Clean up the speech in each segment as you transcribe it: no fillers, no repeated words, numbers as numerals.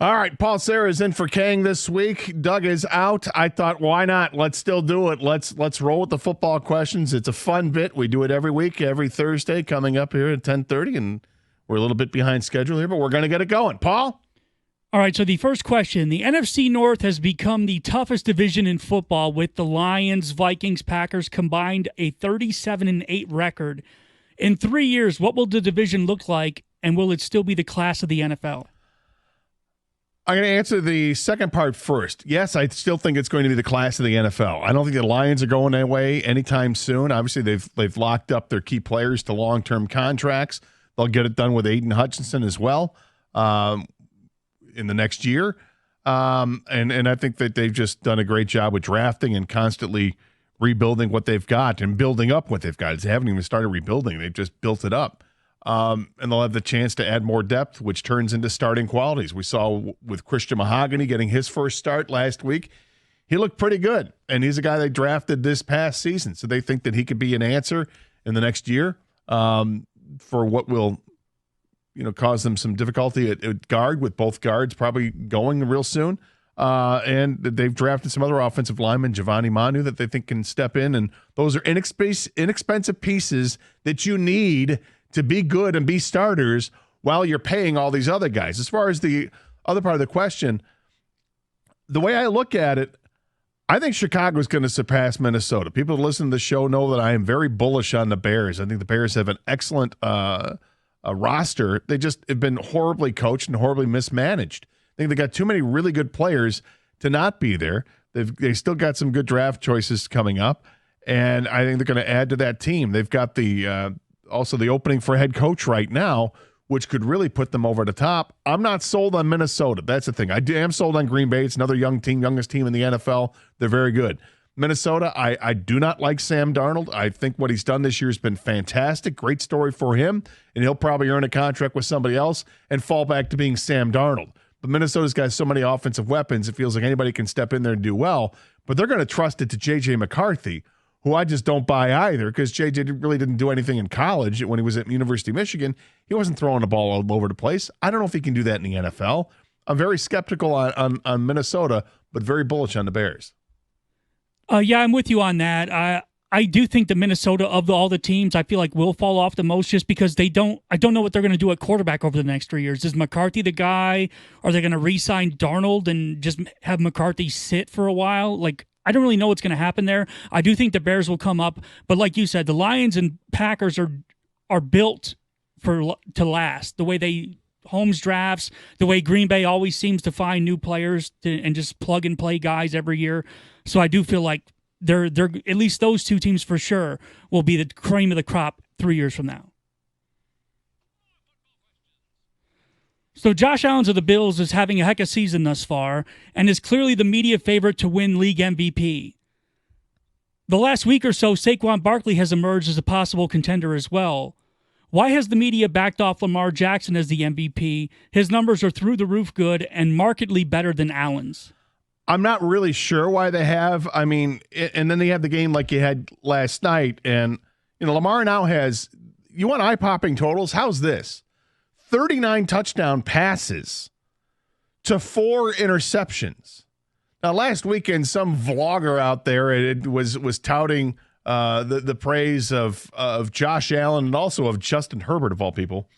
All right, Paul Serra is in for Kang this week. Doug is out. I thought, why not? Let's still do it. Let's roll with the football questions. It's a fun bit. We do it every week, every Thursday, coming up here at 10:30, and we're a little bit behind schedule here, but we're going to get it going. Paul? All right, so the first question. The NFC North has become the toughest division in football with the Lions, Vikings, Packers combined a 37-8 record. In 3 years, what will the division look like, and will it still be the class of the NFL? I'm going to answer the second part first. Yes, I still think it's going to be the class of the NFL. I don't think the Lions are going away anytime soon. Obviously, they've locked up their key players to long-term contracts. They'll get it done with Aiden Hutchinson as well in the next year. And I think that they've just done a great job with drafting and constantly rebuilding what they've got and building up what they've got. They haven't even started rebuilding. They've just built it up. And they'll have the chance to add more depth, which turns into starting qualities. We saw with Christian Mahogany getting his first start last week. He looked pretty good, and he's a guy they drafted this past season. So they think that he could be an answer in the next year for what will cause them some difficulty at guard, with both guards probably going real soon. And they've drafted some other offensive linemen, Giovanni Manu, that they think can step in. And those are inexpensive pieces that you need to be good and be starters while you're paying all these other guys. As far as the other part of the question, the way I look at it, I think Chicago's going to surpass Minnesota. People who listen to the show know that I am very bullish on the Bears. I think the Bears have an excellent roster. They just have been horribly coached and horribly mismanaged. I think they got too many really good players to not be there. They still got some good draft choices coming up, and I think they're going to add to that team. They've got also the opening for head coach right now, which could really put them over the top. I'm not sold on Minnesota. That's the thing. I am sold on Green Bay. It's another young team, youngest team in the NFL. They're very good. Minnesota, I do not like Sam Darnold. I think what he's done this year has been fantastic. Great story for him, and he'll probably earn a contract with somebody else and fall back to being Sam Darnold. But Minnesota's got so many offensive weapons, it feels like anybody can step in there and do well. But they're going to trust it to J.J. McCarthy, who I just don't buy either, because J.J. really didn't do anything in college. When he was at University of Michigan, he wasn't throwing the ball all over the place. I don't know if he can do that in the NFL. I'm very skeptical on Minnesota, but very bullish on the Bears. Yeah, I'm with you on that. I do think the Minnesota, of all the teams, I feel like will fall off the most, just because I don't know what they're going to do at quarterback over the next 3 years. Is McCarthy the guy? Are they going to re-sign Darnold and just have McCarthy sit for a while? I don't really know what's going to happen there. I do think the Bears will come up, but like you said, the Lions and Packers are built to last. The way they Holmes drafts, the way Green Bay always seems to find new players and just plug and play guys every year. So I do feel like they're at least those two teams for sure will be the cream of the crop 3 years from now. So Josh Allen of the Bills is having a heck of a season thus far and is clearly the media favorite to win league MVP. The last week or so, Saquon Barkley has emerged as a possible contender as well. Why has the media backed off Lamar Jackson as the MVP? His numbers are through the roof good and markedly better than Allen's. I'm not really sure why they have. I mean, and then they have the game like you had last night. And, Lamar now has, you want eye-popping totals? How's this? 39 touchdown passes to 4 interceptions. Now, last weekend, some vlogger out there was touting the praise of Josh Allen and also of Justin Herbert, of all people,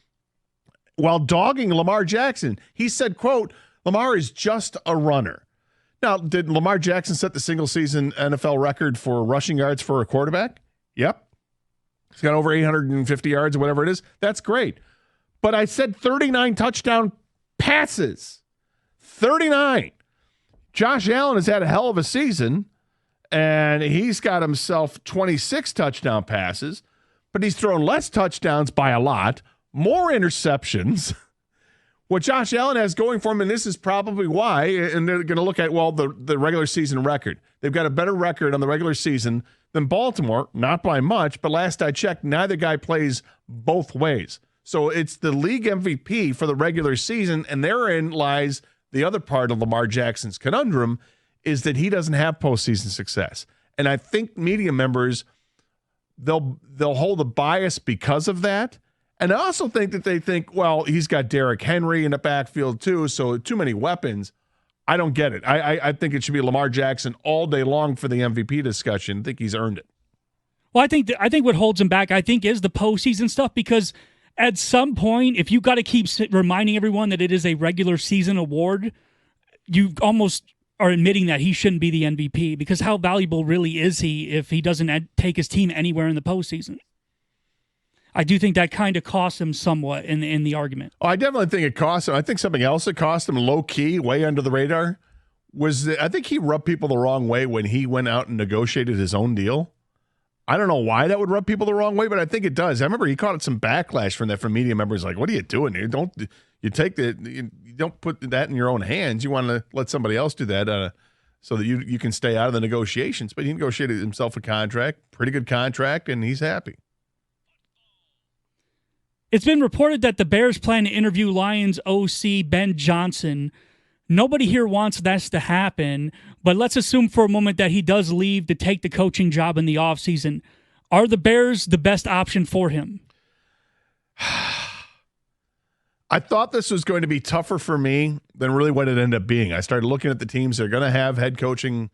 while dogging Lamar Jackson. He said, quote, Lamar is just a runner. Now, did Lamar Jackson set the single-season NFL record for rushing yards for a quarterback? Yep. He's got over 850 yards or whatever it is. That's great. But I said 39 touchdown passes. 39. Josh Allen has had a hell of a season, and he's got himself 26 touchdown passes, but he's thrown less touchdowns by a lot, more interceptions. What Josh Allen has going for him, and this is probably why, and they're going to look at, the regular season record. They've got a better record on the regular season than Baltimore, not by much, but last I checked, neither guy plays both ways. So it's the league MVP for the regular season, and therein lies the other part of Lamar Jackson's conundrum, is that he doesn't have postseason success. And I think media members, they'll hold a bias because of that, And I also think that they think, well, he's got Derrick Henry in the backfield too, so too many weapons. I don't get it. I think it should be Lamar Jackson all day long for the MVP discussion. I think he's earned it. Well, I think what holds him back, I think, is the postseason stuff, because at some point, if you got to keep reminding everyone that it is a regular season award, you almost are admitting that he shouldn't be the MVP, because how valuable really is he if he doesn't take his team anywhere in the postseason? I do think that kind of costs him somewhat in the argument. Oh, I definitely think it cost him. I think something else that cost him low-key, way under the radar, was that I think he rubbed people the wrong way when he went out and negotiated his own deal. I don't know why that would rub people the wrong way, but I think it does. I remember he caught some backlash from media members like, what are you doing here? You don't put that in your own hands. You want to let somebody else do that so that you can stay out of the negotiations. But he negotiated himself a contract, pretty good contract, and he's happy. It's been reported that the Bears plan to interview Lions OC Ben Johnson. Nobody here wants this to happen, but let's assume for a moment that he does leave to take the coaching job in the offseason. Are the Bears the best option for him? I thought this was going to be tougher for me than really what it ended up being. I started looking at the teams that are going to have head coaching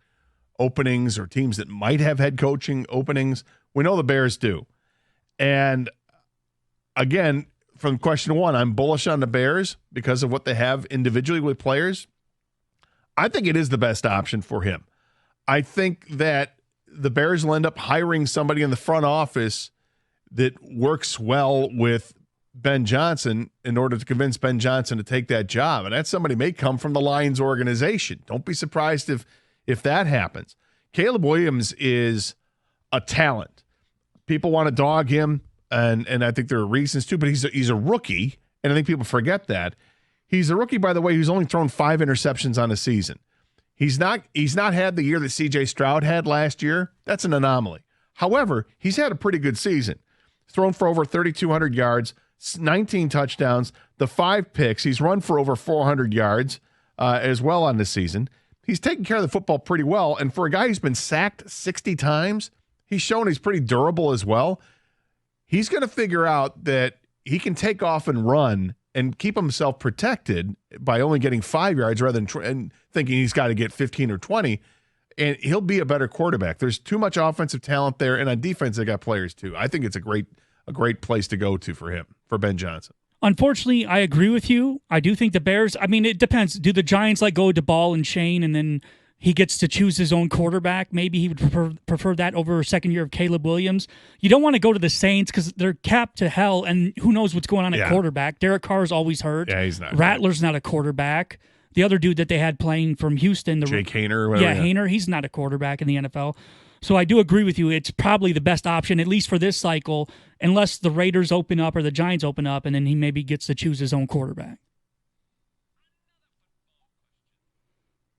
openings or teams that might have head coaching openings. We know the Bears do. And again, from question one, I'm bullish on the Bears because of what they have individually with players. I think it is the best option for him. I think that the Bears will end up hiring somebody in the front office that works well with Ben Johnson in order to convince Ben Johnson to take that job. And that somebody may come from the Lions organization. Don't be surprised if that happens. Caleb Williams is a talent. People want to dog him. And I think there are reasons too, but he's a rookie, and I think people forget that. He's a rookie, by the way, who's only thrown 5 interceptions on a season. He's not had the year that C.J. Stroud had last year. That's an anomaly. However, he's had a pretty good season. He's thrown for over 3,200 yards, 19 touchdowns, the 5 picks. He's run for over 400 yards as well on this season. He's taken care of the football pretty well, and for a guy who's been sacked 60 times, he's shown he's pretty durable as well. He's going to figure out that he can take off and run and keep himself protected by only getting 5 yards rather than thinking he's got to get 15 or 20, and he'll be a better quarterback. There's too much offensive talent there, and on defense they got players too. I think it's a great place to go to for him, for Ben Johnson. Unfortunately, I agree with you. I do think the Bears, I mean, it depends. Do the Giants go to Ball and Shane and then he gets to choose his own quarterback? Maybe he would prefer that over a second year of Caleb Williams. You don't want to go to the Saints because they're capped to hell, and who knows what's going on at quarterback. Derek Carr's always hurt. Yeah, he's not. Rattler's not a quarterback. The other dude that they had playing from Houston, Jake Haener or whatever. Yeah, Haener, he's not a quarterback in the NFL. So I do agree with you. It's probably the best option, at least for this cycle, unless the Raiders open up or the Giants open up, and then he maybe gets to choose his own quarterback.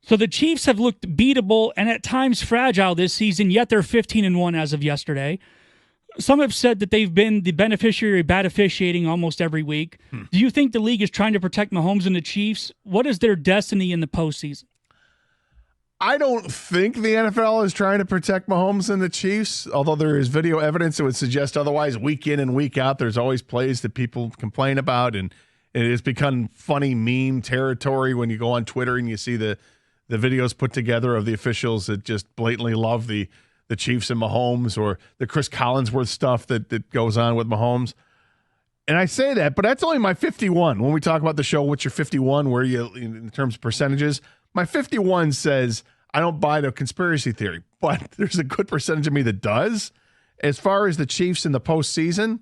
So the Chiefs have looked beatable and at times fragile this season, yet they're 15-1 as of yesterday. Some have said that they've been the beneficiary of bad officiating almost every week. Do you think the league is trying to protect Mahomes and the Chiefs? What is their destiny in the postseason? I don't think the NFL is trying to protect Mahomes and the Chiefs, although there is video evidence that would suggest otherwise. Week in and week out, there's always plays that people complain about, and it has become funny meme territory when you go on Twitter and you see the videos put together of the officials that just blatantly love the Chiefs and Mahomes, or the Chris Collinsworth stuff that goes on with Mahomes. And I say that, but that's only my 51. When we talk about the show, what's your 51, where you, in terms of percentages, my 51 says I don't buy the conspiracy theory, but there's a good percentage of me that does. As far as the Chiefs in the postseason,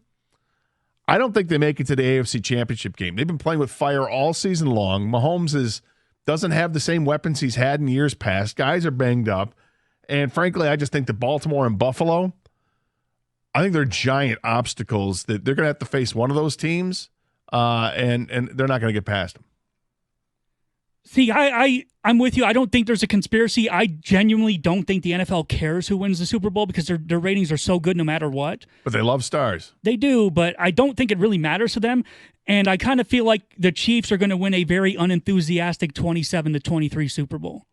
I don't think they make it to the AFC Championship game. They've been playing with fire all season long. Mahomes doesn't have the same weapons he's had in years past. Guys are banged up. And frankly, I just think that Baltimore and Buffalo, I think they're giant obstacles that they're going to have to face one of those teams, and they're not going to get past them. See, I'm with you. I don't think there's a conspiracy. I genuinely don't think the NFL cares who wins the Super Bowl because their ratings are so good no matter what. But they love stars. They do, but I don't think it really matters to them. And I kind of feel like the Chiefs are going to win a very unenthusiastic 27-23 Super Bowl,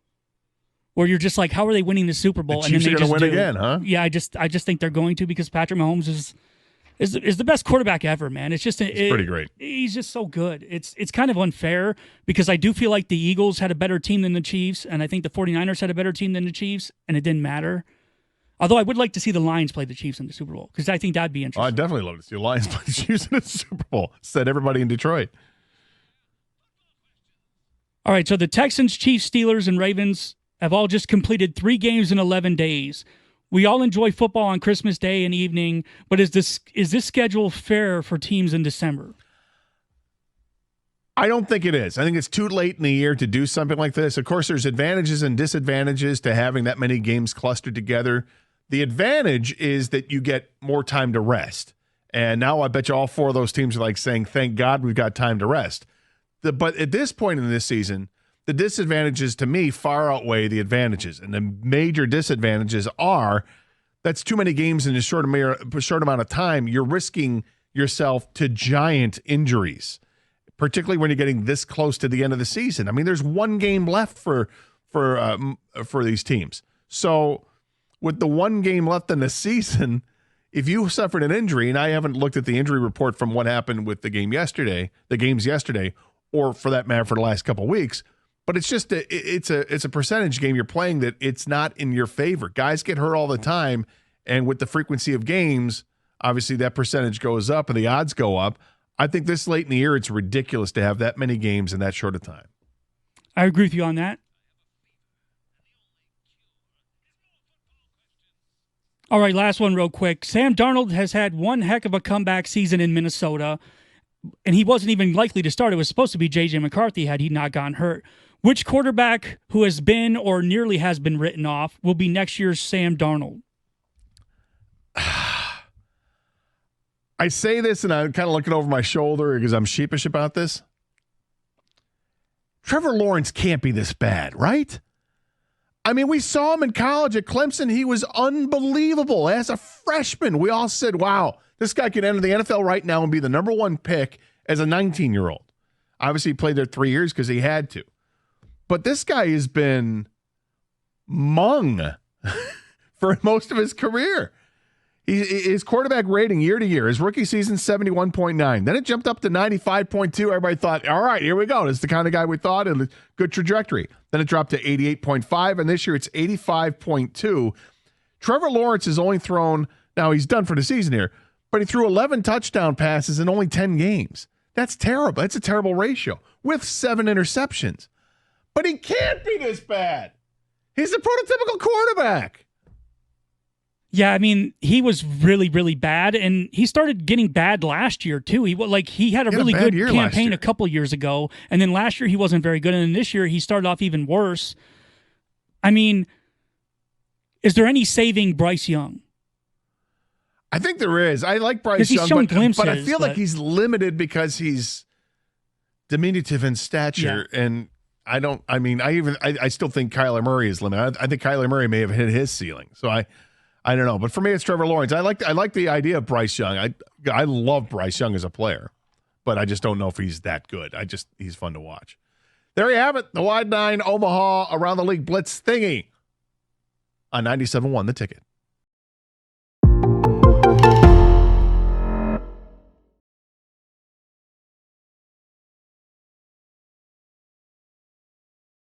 where you're just like, how are they winning the Super Bowl? The Chiefs are going to win again, huh? Yeah, I just think they're going to, because Patrick Mahomes is is the best quarterback ever, man. It's just pretty great. He's just so good. It's kind of unfair because I do feel like the Eagles had a better team than the Chiefs, and I think the 49ers had a better team than the Chiefs, and it didn't matter. Although I would like to see the Lions play the Chiefs in the Super Bowl because I think that'd be interesting. I'd definitely love to see the Lions play the Chiefs in the Super Bowl. Said everybody in Detroit. All right, so the Texans, Chiefs, Steelers, and Ravens have all just completed 3 games in 11 days. We all enjoy football on Christmas Day and evening, but is this schedule fair for teams in December? I don't think it is. I think it's too late in the year to do something like this. Of course, there's advantages and disadvantages to having that many games clustered together. The advantage is that you get more time to rest. And now I bet you all 4 of those teams are like saying, thank God we've got time to rest. But at this point in this season, the disadvantages to me far outweigh the advantages. And the major disadvantages are that's too many games in a short amount of time. You're risking yourself to giant injuries, particularly when you're getting this close to the end of the season. I mean, there's 1 game left for these teams. So with the 1 game left in the season, if you suffered an injury, and I haven't looked at the injury report from what happened with the games yesterday, or for that matter, for the last couple of weeks, but it's just it's a percentage game you're playing that it's not in your favor. Guys get hurt all the time, and with the frequency of games, obviously that percentage goes up and the odds go up. I think this late in the year, it's ridiculous to have that many games in that short of time. I agree with you on that. All right, last one real quick. Sam Darnold has had one heck of a comeback season in Minnesota, and he wasn't even likely to start. It was supposed to be J.J. McCarthy had he not gotten hurt. Which quarterback who has been or nearly has been written off will be next year's Sam Darnold? I say this, and I'm kind of looking over my shoulder because I'm sheepish about this. Trevor Lawrence can't be this bad, right? I mean, we saw him in college at Clemson. He was unbelievable. As a freshman, we all said, wow, this guy could enter the NFL right now and be the number 1 pick as a 19-year-old. Obviously, he played there 3 years because he had to. But this guy has been mung for most of his career. His quarterback rating year to year, his rookie season, 71.9. Then it jumped up to 95.2. Everybody thought, all right, here we go. This is the kind of guy we thought, and good trajectory. Then it dropped to 88.5, and this year it's 85.2. Trevor Lawrence has only thrown, now he's done for the season here, but he threw 11 touchdown passes in only 10 games. That's terrible. That's a terrible ratio with 7 interceptions. But he can't be this bad. He's a prototypical quarterback. Yeah, I mean, he was really, really bad, and he started getting bad last year, too. He had a really good campaign a couple years ago, and then last year he wasn't very good, and then this year he started off even worse. I mean, is there any saving Bryce Young? I think there is. I like Bryce Young, but I feel like he's limited because he's diminutive in stature, and I still think Kyler Murray is limited. I think Kyler Murray may have hit his ceiling, so I don't know, but for me, it's Trevor Lawrence. I like the idea of Bryce Young. I love Bryce Young as a player, but I just don't know if he's that good. He's fun to watch. There you have it, the Wide 9 Omaha Around the League Blitz thingy on 97.1 The Ticket.